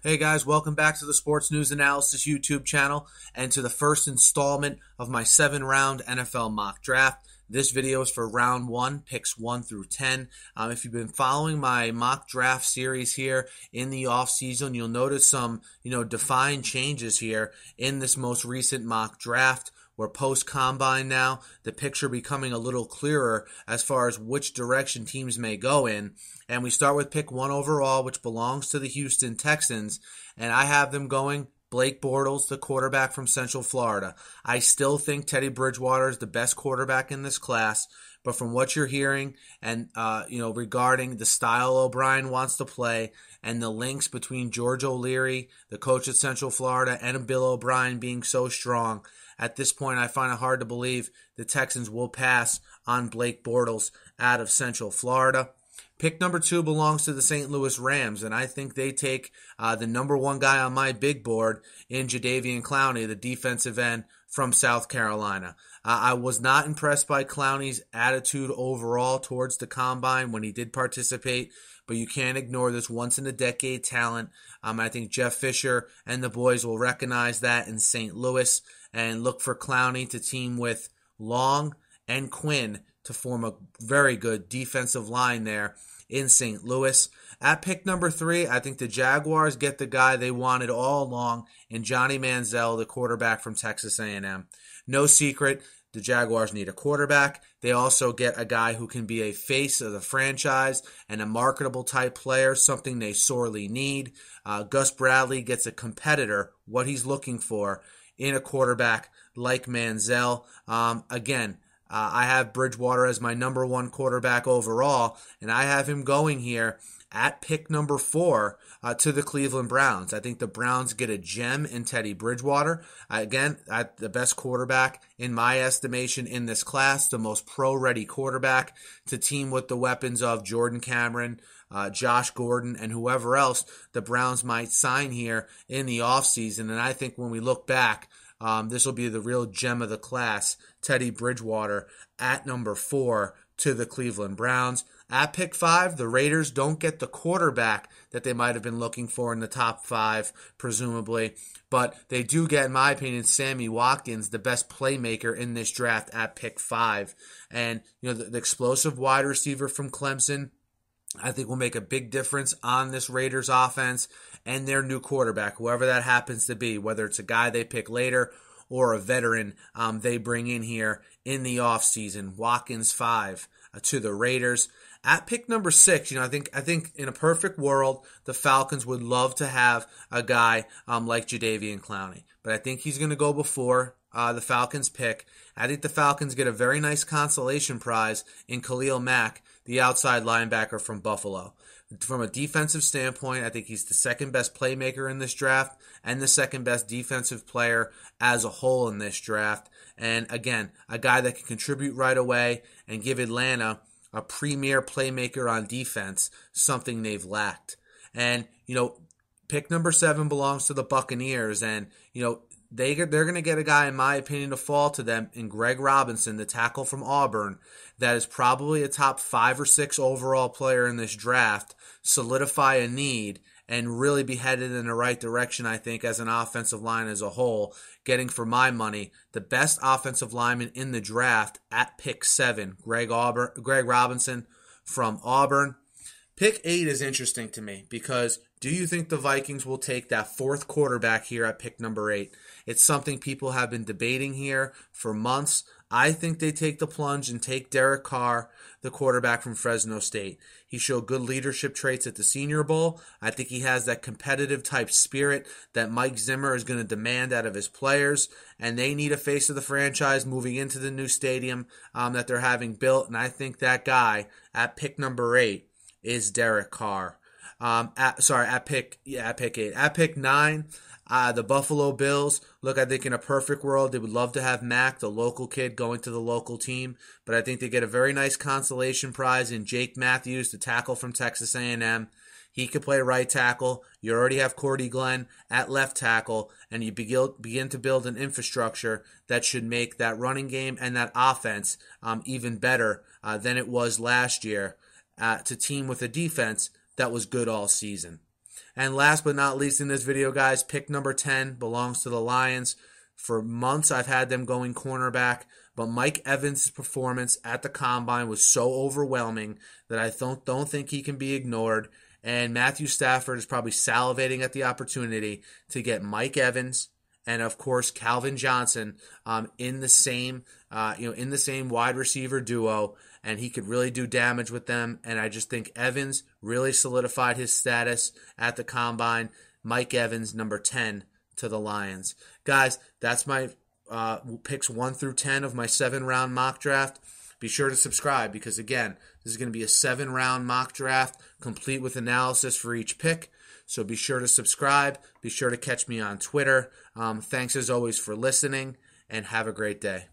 Hey guys, welcome back to the Sports News Analysis YouTube channel and to the first installment of my 7-round NFL mock draft. This video is for round 1, picks 1 through 10. If you've been following my mock draft series here in the offseason, you'll notice some, defined changes here in this most recent mock draft. We're post-combine now, the picture becoming a little clearer as far as which direction teams may go in. And we start with pick 1 overall, which belongs to the Houston Texans. And I have them going Blake Bortles, the quarterback from Central Florida. I still think Teddy Bridgewater is the best quarterback in this class. But from what you're hearing and, regarding the style O'Brien wants to play and the links between George O'Leary, the coach at Central Florida, and Bill O'Brien being so strong, at this point I find it hard to believe the Texans will pass on Blake Bortles out of Central Florida. Pick number 2 belongs to the St. Louis Rams, and I think they take the number 1 guy on my big board in Jadeveon Clowney, the defensive end from South Carolina. I was not impressed by Clowney's attitude overall towards the combine when he did participate, but you can't ignore this once-in-a-decade talent. I think Jeff Fisher and the boys will recognize that in St. Louis and look for Clowney to team with Long and Quinn to form a very good defensive line there in St. Louis. At pick number 3, I think the Jaguars get the guy they wanted all along in Johnny Manziel, the quarterback from Texas A&M. No secret, the Jaguars need a quarterback. They also get a guy who can be a face of the franchise and a marketable type player, something they sorely need. Gus Bradley gets a competitor, what he's looking for in a quarterback like Manziel. I have Bridgewater as my number 1 quarterback overall, and I have him going here at pick number 4 to the Cleveland Browns. I think the Browns get a gem in Teddy Bridgewater. The best quarterback in my estimation in this class, the most pro-ready quarterback to team with the weapons of Jordan Cameron, Josh Gordon, and whoever else the Browns might sign here in the offseason. And I think when we look back, this will be the real gem of the class, Teddy Bridgewater at number 4 to the Cleveland Browns. At pick 5, the Raiders don't get the quarterback that they might have been looking for in the top 5, presumably. But they do get, in my opinion, Sammy Watkins, the best playmaker in this draft at pick 5. And, the explosive wide receiver from Clemson, I think will make a big difference on this Raiders offense and their new quarterback, whoever that happens to be, whether it's a guy they pick later or a veteran they bring in here in the offseason. Watkins 5 to the Raiders. At pick number 6, I think in a perfect world, the Falcons would love to have a guy like Jadeveon Clowney. But I think he's going to go before the Falcons pick. I think the Falcons get a very nice consolation prize in Khalil Mack, the outside linebacker from Buffalo. From a defensive standpoint, I think he's the second best playmaker in this draft and the second best defensive player as a whole in this draft. And again, a guy that can contribute right away and give Atlanta a premier playmaker on defense, something they've lacked. And, pick number 7 belongs to the Buccaneers, and, they're going to get a guy, in my opinion, to fall to them in Greg Robinson, the tackle from Auburn, that is probably a top 5 or 6 overall player in this draft, solidify a need, and really be headed in the right direction, I think, as an offensive line as a whole, getting, for my money, the best offensive lineman in the draft at pick 7, Greg Robinson from Auburn. Pick 8 is interesting to me because do you think the Vikings will take that 4th quarterback here at pick number 8? It's something people have been debating here for months. I think they take the plunge and take Derek Carr, the quarterback from Fresno State. He showed good leadership traits at the Senior Bowl. I think he has that competitive type spirit that Mike Zimmer is going to demand out of his players, and they need a face of the franchise moving into the new stadium that they're having built, and I think that guy at pick number 8 is Derek Carr. At pick 8. At pick 9, the Buffalo Bills. Look, I think in a perfect world, they would love to have Mack, the local kid, going to the local team. But I think they get a very nice consolation prize in Jake Matthews, the tackle from Texas A&M. He could play right tackle. You already have Cordy Glenn at left tackle, and you begin to build an infrastructure that should make that running game and that offense even better than it was last year to team with a defense that was good all season. And last but not least in this video, guys, pick number 10 belongs to the Lions. For months, I've had them going cornerback, but Mike Evans' performance at the Combine was so overwhelming that I don't think he can be ignored. And Matthew Stafford is probably salivating at the opportunity to get Mike Evans and, of course, Calvin Johnson in the same wide receiver duo, and he could really do damage with them. And I just think Evans really solidified his status at the Combine. Mike Evans, number 10 to the Lions. Guys, that's my picks 1 through 10 of my 7-round mock draft. Be sure to subscribe because, again, this is going to be a 7-round mock draft complete with analysis for each pick. So be sure to subscribe. Be sure to catch me on Twitter. Thanks as always for listening, and have a great day.